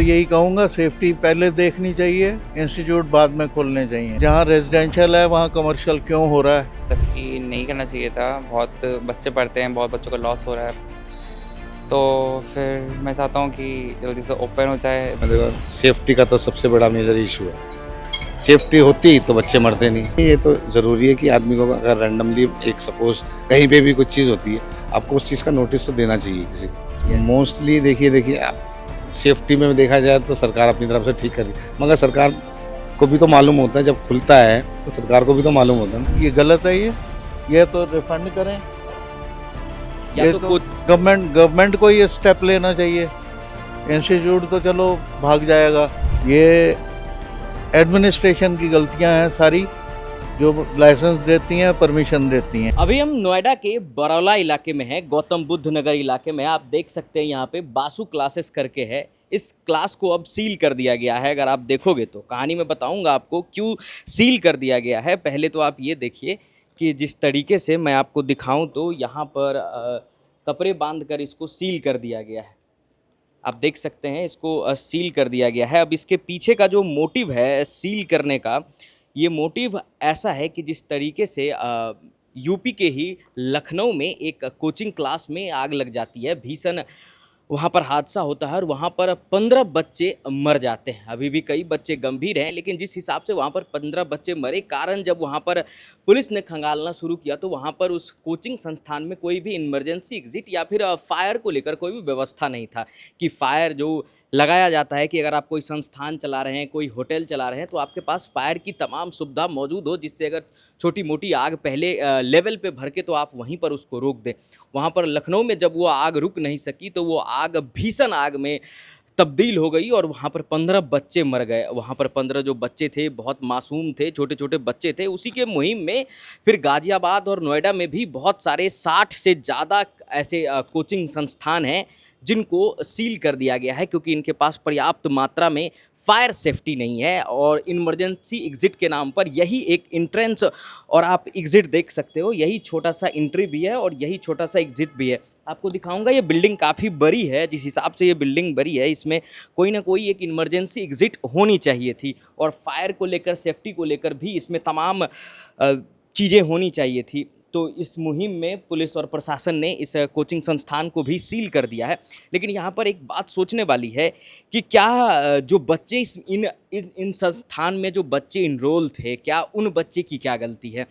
यही कहूँगा, सेफ्टी पहले देखनी चाहिए, इंस्टीट्यूट बाद में खोलने चाहिए। जहाँ रेजिडेंशियल है वहाँ कमर्शियल क्यों हो रहा है? जबकि नहीं करना चाहिए था। बहुत बच्चे पढ़ते हैं, बहुत बच्चों का लॉस हो रहा है। तो फिर मैं चाहता हूँ कि जल्दी से ओपन हो जाए। देखो, सेफ्टी का तो सबसे बड़ा मेजर इशू है। सेफ्टी होती तो बच्चे मरते नहीं। ये तो ज़रूरी है कि आदमी को अगर रैंडमली एक सपोज कहीं पे भी कुछ चीज़ होती है, आपको उस चीज़ का नोटिस तो देना चाहिए किसी को। मोस्टली देखिए सेफ्टी में देखा जाए तो सरकार अपनी तरफ से ठीक कर रही है, मगर सरकार को भी तो मालूम होता है, जब खुलता है तो सरकार को भी तो मालूम होता है ना। ये गलत है। ये तो रिफंड करें, या ये तो तो कुछ गवर्नमेंट को ये स्टेप लेना चाहिए। इंस्टीट्यूट तो चलो भाग जाएगा, ये एडमिनिस्ट्रेशन की गलतियां हैं सारी, जो लाइसेंस देती हैं, परमिशन देती हैं। अभी हम नोएडा के बरौला इलाके में हैं, गौतम बुद्ध नगर इलाके में। आप देख सकते हैं यहाँ पे बासु क्लासेस करके है। इस क्लास को अब सील कर दिया गया है। अगर आप देखोगे तो कहानी में बताऊंगा आपको क्यों सील कर दिया गया है। पहले तो आप ये देखिए कि जिस तरीके से मैं आपको दिखाऊं तो यहाँ पर कपड़े बांध कर इसको सील कर दिया गया है। आप देख सकते हैं इसको सील कर दिया गया है। अब इसके पीछे का जो मोटिव है सील करने का, ये मोटिव ऐसा है कि जिस तरीके से यूपी के ही लखनऊ में एक कोचिंग क्लास में आग लग जाती है, भीषण वहाँ पर हादसा होता है और वहाँ पर 15 बच्चे मर जाते हैं। अभी भी कई बच्चे गंभीर हैं, लेकिन जिस हिसाब से वहाँ पर 15 बच्चे मरे, कारण जब वहाँ पर पुलिस ने खंगालना शुरू किया तो वहाँ पर उस कोचिंग संस्थान में कोई भी इमरजेंसी एग्जिट या फिर फायर को लेकर कोई भी व्यवस्था नहीं था कि फायर जो लगाया जाता है कि अगर आप कोई संस्थान चला रहे हैं, कोई होटल चला रहे हैं, तो आपके पास फायर की तमाम सुविधा मौजूद हो, जिससे अगर छोटी मोटी आग पहले लेवल पे भर के तो आप वहीं पर उसको रोक दें। वहाँ पर लखनऊ में जब वो आग रुक नहीं सकी तो वो आग भीषण आग में तब्दील हो गई और वहाँ पर 15 बच्चे मर गए। वहाँ पर 15 जो बच्चे थे बहुत मासूम थे, छोटे छोटे बच्चे थे। उसी के मुहिम में फिर गाज़ियाबाद और नोएडा में भी बहुत सारे 60 से ज़्यादा ऐसे कोचिंग संस्थान हैं जिनको सील कर दिया गया है, क्योंकि इनके पास पर्याप्त मात्रा में फायर सेफ्टी नहीं है और इमरजेंसी एग्ज़िट के नाम पर यही एक एंट्रेंस और आप एग्ज़िट देख सकते हो, यही छोटा सा एंट्री भी है और यही छोटा सा एग्ज़िट भी है। आपको दिखाऊंगा, ये बिल्डिंग काफ़ी बड़ी है। जिस हिसाब से ये बिल्डिंग बड़ी है, इसमें कोई ना कोई एक इमरजेंसी एग्ज़िट होनी चाहिए थी और फायर को लेकर, सेफ्टी को लेकर भी इसमें तमाम चीज़ें होनी चाहिए थी। तो इस मुहिम में पुलिस और प्रशासन ने इस कोचिंग संस्थान को भी सील कर दिया है। लेकिन यहाँ पर एक बात सोचने वाली है कि क्या जो बच्चे इन संस्थान में जो बच्चे इनरोल थे, क्या उन बच्चे की क्या गलती है?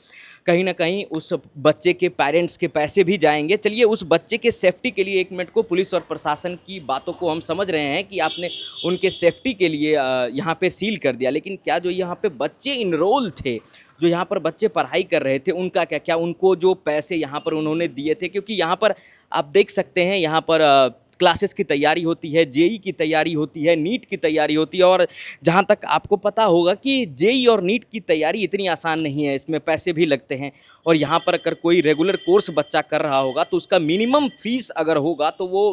कहीं ना कहीं उस बच्चे के पेरेंट्स के पैसे भी जाएंगे। चलिए, उस बच्चे के सेफ्टी के लिए एक मिनट को पुलिस और प्रशासन की बातों को हम समझ रहे हैं कि आपने उनके सेफ्टी के लिए यहाँ पे सील कर दिया, लेकिन क्या जो यहाँ पे बच्चे इनरोल थे, जो यहाँ पर बच्चे पढ़ाई कर रहे थे, उनका क्या उनको जो पैसे यहाँ पर उन्होंने दिए थे? क्योंकि यहाँ पर आप देख सकते हैं, यहाँ पर क्लासेस की तैयारी होती है, जेई की तैयारी होती है, नीट की तैयारी होती है और जहाँ तक आपको पता होगा कि जेई और नीट की तैयारी इतनी आसान नहीं है, इसमें पैसे भी लगते हैं। और यहाँ पर अगर कोई रेगुलर कोर्स बच्चा कर रहा होगा तो उसका मिनिमम फीस अगर होगा तो वो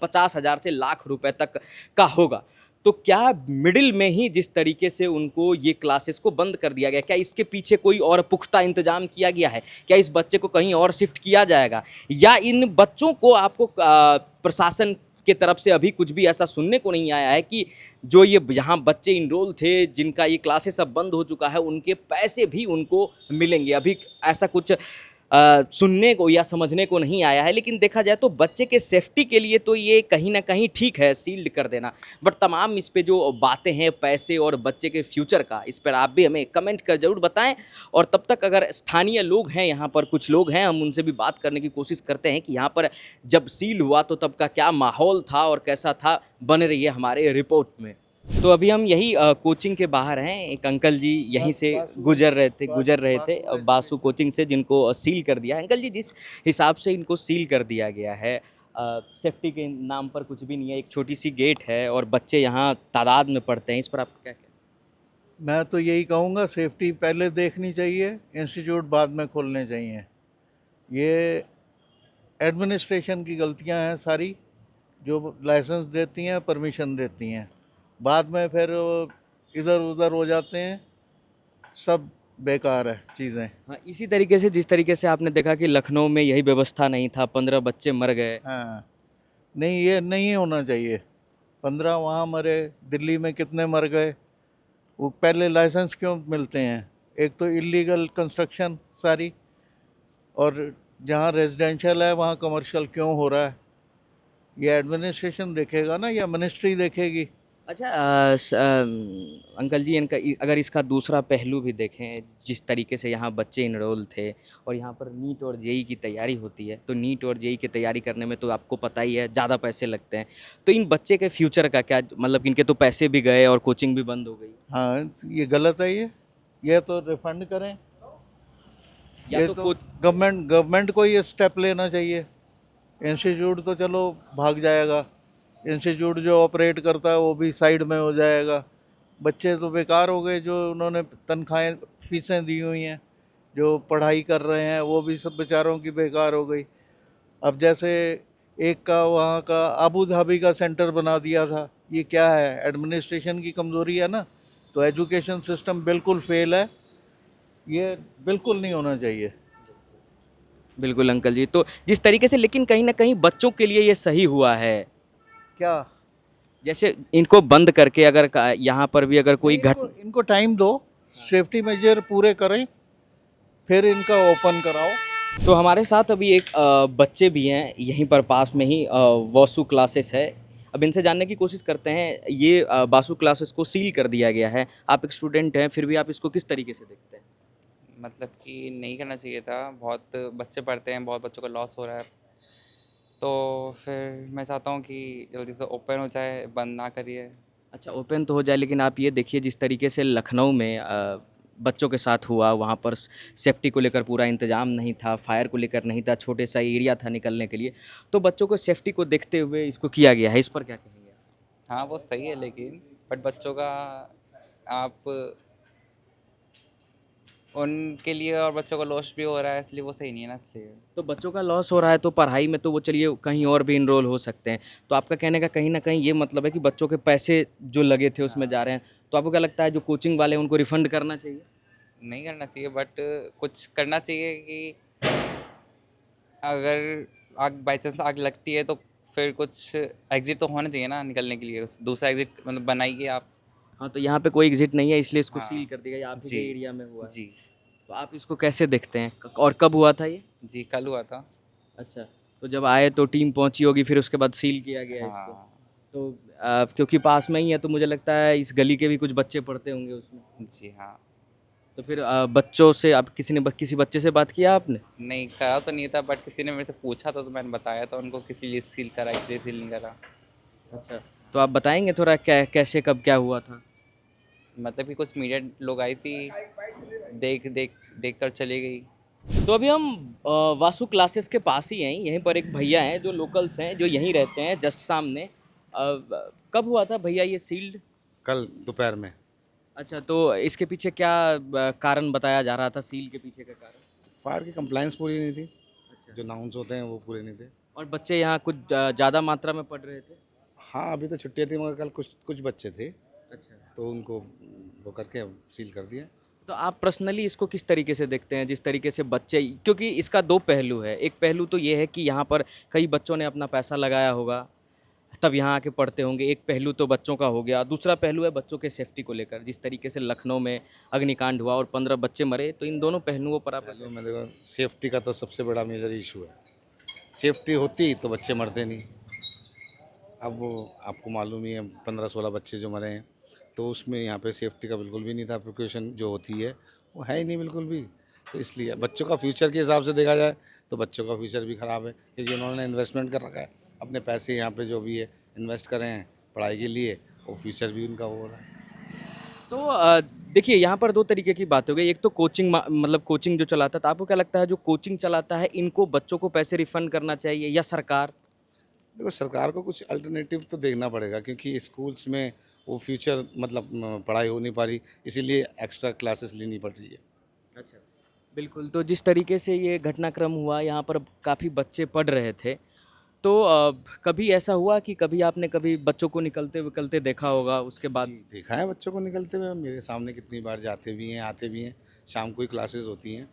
50,000 से लाख रुपए तक का होगा। तो क्या मिडिल में ही जिस तरीके से उनको ये क्लासेस को बंद कर दिया गया, क्या इसके पीछे कोई और पुख्ता इंतजाम किया गया है? क्या इस बच्चे को कहीं और शिफ्ट किया जाएगा, या इन बच्चों को आपको प्रशासन के तरफ से अभी कुछ भी ऐसा सुनने को नहीं आया है कि जो ये यहाँ बच्चे इनरोल थे, जिनका ये क्लासेस अब बंद हो चुका है, उनके पैसे भी उनको मिलेंगे? अभी ऐसा कुछ सुनने को या समझने को नहीं आया है। लेकिन देखा जाए तो बच्चे के सेफ्टी के लिए तो ये कहीं ना कहीं ठीक है सील्ड कर देना, बट तमाम इस पे जो बातें हैं पैसे और बच्चे के फ्यूचर का, इस पर आप भी हमें कमेंट कर ज़रूर बताएं। और तब तक अगर स्थानीय लोग हैं, यहाँ पर कुछ लोग हैं, हम उनसे भी बात करने की कोशिश करते हैं कि यहाँ पर जब सील हुआ तो तब का क्या माहौल था और कैसा था। बने रहिए हमारे रिपोर्ट में। तो अभी हम यही कोचिंग के बाहर हैं। एक अंकल जी यहीं से गुजर रहे थे बासु कोचिंग से, जिनको सील कर दिया है। अंकल जी, जिस हिसाब से इनको सील कर दिया गया है, सेफ्टी के नाम पर कुछ भी नहीं है, एक छोटी सी गेट है और बच्चे यहाँ तादाद में पढ़ते हैं, इस पर आपका क्या कहना? मैं तो यही कहूँगा, सेफ्टी पहले देखनी चाहिए, इंस्टीट्यूट बाद में खोलने चाहिए। ये एडमिनिस्ट्रेशन की गलतियां हैं सारी, जो लाइसेंस देती हैं, परमिशन देती हैं, बाद में फिर इधर उधर हो जाते हैं, सब बेकार है चीज़ें। हाँ, इसी तरीके से जिस तरीके से आपने देखा कि लखनऊ में यही व्यवस्था नहीं था, 15 बच्चे मर गए। हाँ, नहीं, ये नहीं होना चाहिए। 15 वहाँ मरे, दिल्ली में कितने मर गए। वो पहले लाइसेंस क्यों मिलते हैं? एक तो इलीगल कंस्ट्रक्शन सारी, और जहाँ रेजिडेंशियल है वहाँ कमर्शियल क्यों हो रहा है? ये एडमिनिस्ट्रेशन देखेगा ना, या मिनिस्ट्री देखेगी? अच्छा अंकल जी इनका अगर इसका दूसरा पहलू भी देखें, जिस तरीके से यहाँ बच्चे इनरोल थे और यहाँ पर नीट और जेई की तैयारी होती है, तो नीट और जेई की तैयारी करने में तो आपको पता ही है ज़्यादा पैसे लगते हैं। तो इन बच्चे के फ्यूचर का क्या, मतलब इनके तो पैसे भी गए और कोचिंग भी बंद हो गई। हाँ, ये गलत है। ये तो रिफंड करें। या ये तो तो गवर्नमेंट को ये स्टेप लेना चाहिए। इंस्टीट्यूट तो चलो भाग जाएगा, इंस्टीट्यूट जो ऑपरेट करता है वो भी साइड में हो जाएगा। बच्चे तो बेकार हो गए, जो उन्होंने तनख्वाहें फीसें दी हुई हैं, जो पढ़ाई कर रहे हैं, वो भी सब बेचारों की बेकार हो गई। अब जैसे एक का वहाँ का अबू धाबी का सेंटर बना दिया था, ये क्या है? एडमिनिस्ट्रेशन की कमज़ोरी है ना। तो एजुकेशन सिस्टम बिल्कुल फेल है, ये बिल्कुल नहीं होना चाहिए। बिल्कुल अंकल जी, तो जिस तरीके से, लेकिन कहीं ना कहीं बच्चों के लिए ये सही हुआ है। क्या? जैसे इनको बंद करके अगर यहाँ पर भी अगर कोई इनको टाइम दो, सेफ्टी मेजर पूरे करें, फिर इनका ओपन कराओ। तो हमारे साथ अभी एक बच्चे भी हैं यहीं पर पास में ही, वासु क्लासेस है। अब इनसे जानने की कोशिश करते हैं। ये वासु क्लासेस को सील कर दिया गया है। आप एक स्टूडेंट हैं, फिर भी आप इसको किस तरीके से देखते हैं? मतलब कि नहीं करना चाहिए था, बहुत बच्चे पढ़ते हैं, बहुत बच्चों का लॉस हो रहा है। तो फिर मैं चाहता हूँ कि जल्दी से ओपन हो जाए, बंद ना करिए। अच्छा, ओपन तो हो जाए, लेकिन आप ये देखिए जिस तरीके से लखनऊ में बच्चों के साथ हुआ, वहाँ पर सेफ्टी को लेकर पूरा इंतजाम नहीं था, फायर को लेकर नहीं था, छोटे सा एरिया था निकलने के लिए। तो बच्चों को सेफ्टी को देखते हुए इसको किया गया है, इस पर क्या कहेंगे? हाँ, वो सही है, लेकिन बट बच्चों का आप उनके लिए और बच्चों का लॉस भी हो रहा है, इसलिए वो सही नहीं है ना, इसलिए। तो बच्चों का लॉस हो रहा है तो पढ़ाई में तो वो चलिए कहीं और भी इनरोल हो सकते हैं। तो आपका कहने का कहीं न कहीं ये मतलब है कि बच्चों के पैसे जो लगे थे उसमें जा रहे हैं। तो आपको क्या लगता है जो कोचिंग वाले हैं उनको रिफ़ंड करना चाहिए? नहीं करना चाहिए, बट कुछ करना चाहिए कि अगर आग बाई चांस आग लगती है तो फिर कुछ एग्जिट तो होना चाहिए ना निकलने के लिए, दूसरा एग्जिट मतलब बनाइए आप। हाँ, तो यहाँ पे कोई एग्ज़िट नहीं है इसलिए इसको हाँ। सील कर दिया गया, आप ही जी। के एरिया में हुआ है। जी। तो आप इसको कैसे देखते हैं? और कब हुआ था ये? जी, कल हुआ था। अच्छा, तो जब आए तो टीम पहुँची होगी, फिर उसके बाद सील किया गया इसको। हाँ। तो क्योंकि पास में ही है तो मुझे लगता है इस गली के भी कुछ बच्चे पढ़ते होंगे उसमें। जी हाँ। तो फिर बच्चों से आप किसी बच्चे से बात किया आपने? नहीं करा तो नहीं था, बट किसी ने मेरे से पूछा था तो मैंने बताया था उनको, किसी लिए सील करा, इसलिए सील नहीं करा। अच्छा, तो आप बताएँगे थोड़ा कैसे कब क्या हुआ था? मतलब कि कुछ मीडिया लोग आई थी, देख कर चली गई। तो अभी हम वासु क्लासेस के पास ही हैं, यहीं पर एक भैया हैं जो लोकल्स हैं, जो यहीं रहते हैं जस्ट सामने। कब हुआ था भैया ये सील्ड? कल दोपहर में। अच्छा, तो इसके पीछे क्या कारण बताया जा रहा था सील के पीछे का कारण? फायर की कंप्लाइंस पूरी नहीं थी, अच्छा, जो नाउंस होते हैं वो पूरे नहीं थे। और बच्चे यहाँ कुछ ज़्यादा मात्रा में पढ़ रहे थे? हाँ, अभी तो छुट्टियाँ थी मगर कल कुछ कुछ बच्चे थे, अच्छा, तो उनको वो करके सील कर दिया। तो आप पर्सनली इसको किस तरीके से देखते हैं, जिस तरीके से बच्चे, क्योंकि इसका दो पहलू है। एक पहलू तो ये है कि यहाँ पर कई बच्चों ने अपना पैसा लगाया होगा, तब यहाँ आके पढ़ते होंगे। एक पहलू तो बच्चों का हो गया, दूसरा पहलू है बच्चों के सेफ्टी को लेकर। जिस तरीके से लखनऊ में अग्निकांड हुआ और 15 बच्चे मरे, तो इन दोनों पहलुओं पर आप पहलू में देखो, सेफ्टी का तो सबसे बड़ा मेजर इशू है। सेफ्टी होती तो बच्चे मरते नहीं। अब वो आपको मालूम ही है, 15-16 बच्चे जो मरे हैं, तो उसमें यहाँ पे सेफ्टी का बिल्कुल भी नहीं था। प्रिकॉशन जो होती है वो है ही नहीं बिल्कुल भी। तो इसलिए बच्चों का फ्यूचर के हिसाब से देखा जाए तो बच्चों का फ्यूचर भी ख़राब है, क्योंकि उन्होंने इन्वेस्टमेंट कर रखा है, अपने पैसे यहाँ पे जो भी है इन्वेस्ट करे हैं पढ़ाई के लिए, और फ्यूचर भी उनका वो हो रहा है। तो देखिए यहाँ पर दो तरीके की बात हो गई। एक तो मतलब कोचिंग जो चलाता था, आपको क्या लगता है जो कोचिंग चलाता है इनको बच्चों को पैसे रिफंड करना चाहिए या सरकार? देखो, सरकार को कुछ अल्टरनेटिव तो देखना पड़ेगा, क्योंकि स्कूल्स में वो फ्यूचर मतलब पढ़ाई हो नहीं पा रही, इसीलिए एक्स्ट्रा क्लासेस लेनी पड़ रही है। अच्छा, बिल्कुल। तो जिस तरीके से ये घटनाक्रम हुआ, यहाँ पर काफ़ी बच्चे पढ़ रहे थे, तो कभी ऐसा हुआ कि कभी आपने कभी बच्चों को निकलते देखा होगा उसके बाद? जी, देखा है बच्चों को निकलते हुए, मेरे सामने कितनी बार जाते भी हैं, आते भी हैं। शाम को ही क्लासेस होती हैं।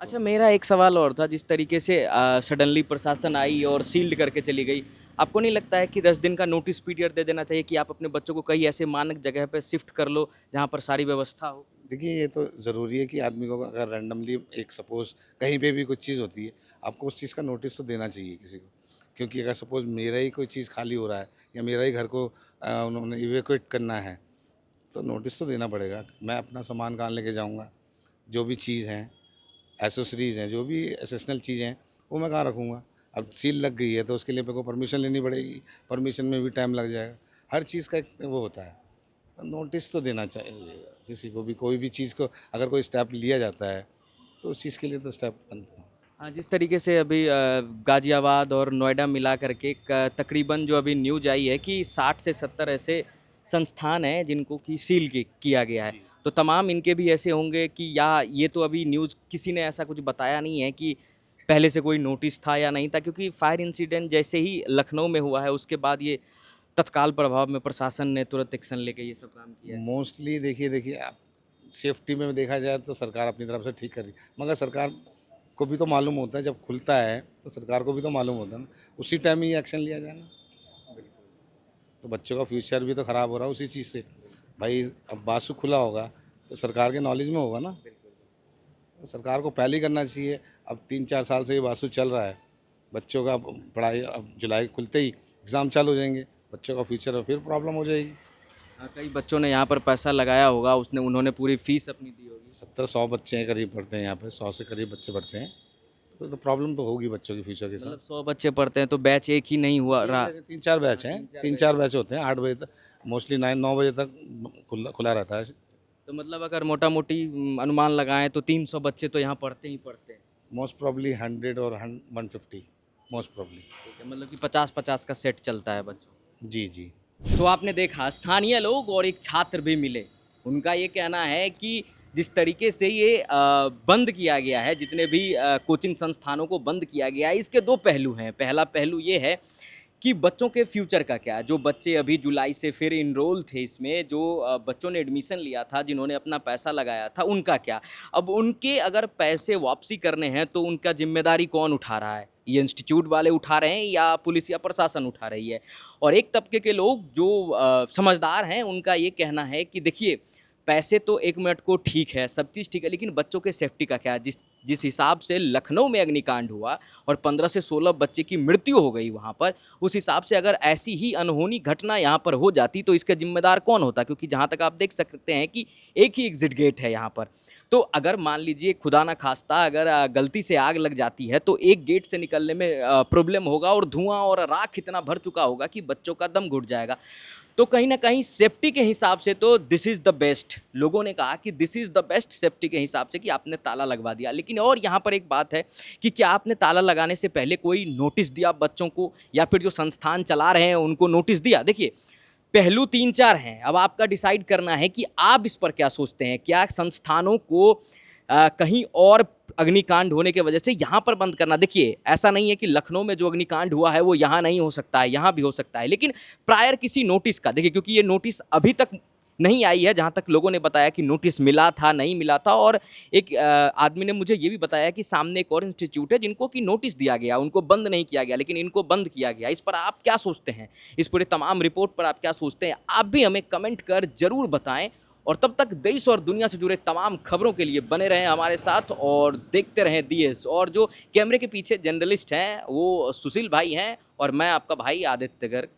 अच्छा, मेरा एक सवाल और था। जिस तरीके से सडनली प्रशासन आई और सील्ड करके चली गई, आपको नहीं लगता है कि 10 दिन का नोटिस पीरियड दे देना चाहिए कि आप अपने बच्चों को कहीं ऐसे मानक जगह पे शिफ्ट कर लो जहाँ पर सारी व्यवस्था हो? देखिए ये तो ज़रूरी है कि आदमी को अगर रैंडमली एक सपोज़ कहीं पे भी कुछ चीज़ होती है, आपको उस चीज़ का नोटिस तो देना चाहिए किसी को। क्योंकि अगर सपोज़ मेरा ही कोई चीज़ खाली हो रहा है या मेरा ही घर को उन्होंने इवैक्यूएट करना है, तो नोटिस तो देना पड़ेगा। मैं अपना सामान कहाँ लेके जाऊँगा? जो भी चीज़ हैं, एक्सेसरीज़ हैं, जो भी एसेंशियल चीज़ें हैं, वो मैं कहाँ रखूँगा? अब सील लग गई है तो उसके लिए मेरे को परमिशन लेनी पड़ेगी, परमिशन में भी टाइम लग जाएगा। हर चीज़ का एक वो होता है, तो नोटिस तो देना चाहिए किसी को भी, कोई भी चीज़ को अगर कोई स्टेप लिया जाता है, तो उस चीज़ के लिए तो स्टेप बनते हैं। हाँ, जिस तरीके से अभी गाज़ियाबाद और नोएडा मिला करके तकरीबन जो अभी न्यूज़ आई है कि 60 से 70 ऐसे संस्थान हैं जिनको कि सील किया गया है। तो तमाम इनके भी ऐसे होंगे कि या ये तो अभी न्यूज़ किसी ने ऐसा कुछ बताया नहीं है कि पहले से कोई नोटिस था या नहीं था, क्योंकि फायर इंसिडेंट जैसे ही लखनऊ में हुआ है उसके बाद ये तत्काल प्रभाव में प्रशासन ने तुरंत एक्शन लेके ये सब काम किया है। मोस्टली देखिए आप सेफ्टी में देखा जाए तो सरकार अपनी तरफ से ठीक कर रही है, मगर सरकार को भी तो मालूम होता है जब खुलता है तो सरकार को भी तो मालूम होता है ना, उसी टाइम ही एक्शन लिया जाए ना। तो बच्चों का फ्यूचर भी तो ख़राब हो रहा है उसी चीज़ से। भाई अब बासु खुला होगा तो सरकार के नॉलेज में होगा ना, तो सरकार को पहले ही करना चाहिए। अब 3-4 साल से ये बासु चल रहा है, बच्चों का पढ़ाई अब जुलाई खुलते ही एग्ज़ाम चालू हो जाएंगे, बच्चों का फ्यूचर में फिर प्रॉब्लम हो जाएगी। हाँ, कई बच्चों ने यहाँ पर पैसा लगाया होगा, उन्होंने पूरी फीस अपनी दी होगी। 70-100 बच्चे हैं करीब पढ़ते हैं यहाँ पे, 100 से करीब बच्चे पढ़ते हैं, तो प्रॉब्लम तो होगी बच्चों के फ्यूचर के साथ। मतलब 100 बच्चे पढ़ते हैं तो बैच एक ही नहीं हुआ रहा। 3-4 बैच हैं, 3-4 बैच होते हैं, 8 बजे तक मोस्टली 9 बजे तक खुला खुला रहता है। तो मतलब अगर मोटा मोटी अनुमान लगाएं तो 300 बच्चे तो यहाँ पढ़ते ही पढ़ते हैं। मोस्ट प्रॉब्ली 100 और 150 मोस्ट प्रॉब्ली। ठीक है, मतलब कि 50-50 का सेट चलता है बच्चों। जी जी। तो आपने देखा स्थानीय लोग और एक छात्र भी मिले, उनका ये कहना है कि जिस तरीके से ये बंद किया गया है, जितने भी कोचिंग संस्थानों को बंद किया गया है, इसके दो पहलू हैं। पहला पहलू ये है कि बच्चों के फ्यूचर का क्या, जो बच्चे अभी जुलाई से फिर इनरोल थे इसमें, जो बच्चों ने एडमिशन लिया था, जिन्होंने अपना पैसा लगाया था, उनका क्या। अब उनके अगर पैसे वापसी करने हैं तो उनका जिम्मेदारी कौन उठा रहा है? ये इंस्टीट्यूट वाले उठा रहे हैं या पुलिस या प्रशासन उठा रही है? और एक तबके के लोग जो समझदार हैं, उनका ये कहना है कि देखिए, पैसे तो 1 मिनट को ठीक है, सब चीज़ ठीक है, लेकिन बच्चों के सेफ्टी का क्या? जिस जिस हिसाब से लखनऊ में अग्निकांड हुआ और 15 से 16 बच्चे की मृत्यु हो गई वहाँ पर, उस हिसाब से अगर ऐसी ही अनहोनी घटना यहाँ पर हो जाती तो इसका जिम्मेदार कौन होता? क्योंकि जहाँ तक आप देख सकते हैं कि एक ही एग्ज़िट गेट है यहाँ पर। तो अगर मान लीजिए खुदा ना खास्ता अगर गलती से आग लग जाती है तो एक गेट से निकलने में प्रॉब्लम होगा और धुआँ और राख इतना भर चुका होगा कि बच्चों का दम घुट जाएगा। तो कहीं न कहीं सेफ्टी के हिसाब से तो दिस इज़ द बेस्ट। लोगों ने कहा कि this is the best safety के हिसाब से कि आपने ताला लगवा दिया। लेकिन और यहाँ पर एक बात है कि क्या आपने ताला लगाने से पहले कोई नोटिस दिया बच्चों को, या फिर जो संस्थान चला रहे हैं उनको नोटिस दिया? देखिए, पहलू 3-4 हैं। अब आपका डिसाइड करना है कि आप इस पर क्या सोचते हैं। क्या संस्थानों को कहीं और अग्निकांड होने की वजह से यहाँ पर बंद करना? देखिए, ऐसा नहीं है कि लखनऊ में जो अग्निकांड हुआ है वो यहाँ नहीं हो सकता है, यहाँ भी हो सकता है, लेकिन प्रायर किसी नोटिस का, देखिए क्योंकि ये नोटिस अभी तक नहीं आई है, जहाँ तक लोगों ने बताया कि नोटिस मिला था, नहीं मिला था। और एक आदमी ने मुझे ये भी बताया कि सामने एक और इंस्टीट्यूट है जिनको कि नोटिस दिया गया, उनको बंद नहीं किया गया, लेकिन इनको बंद किया गया। इस पर आप क्या सोचते हैं? इस पूरे तमाम रिपोर्ट पर आप क्या सोचते हैं? आप भी हमें कमेंट कर ज़रूर बताएं। और तब तक देश और दुनिया से जुड़े तमाम खबरों के लिए बने रहें हमारे साथ और देखते रहें DS। और जो कैमरे के पीछे जर्नलिस्ट हैं वो सुशील भाई हैं और मैं आपका भाई आदित्य गर्ग।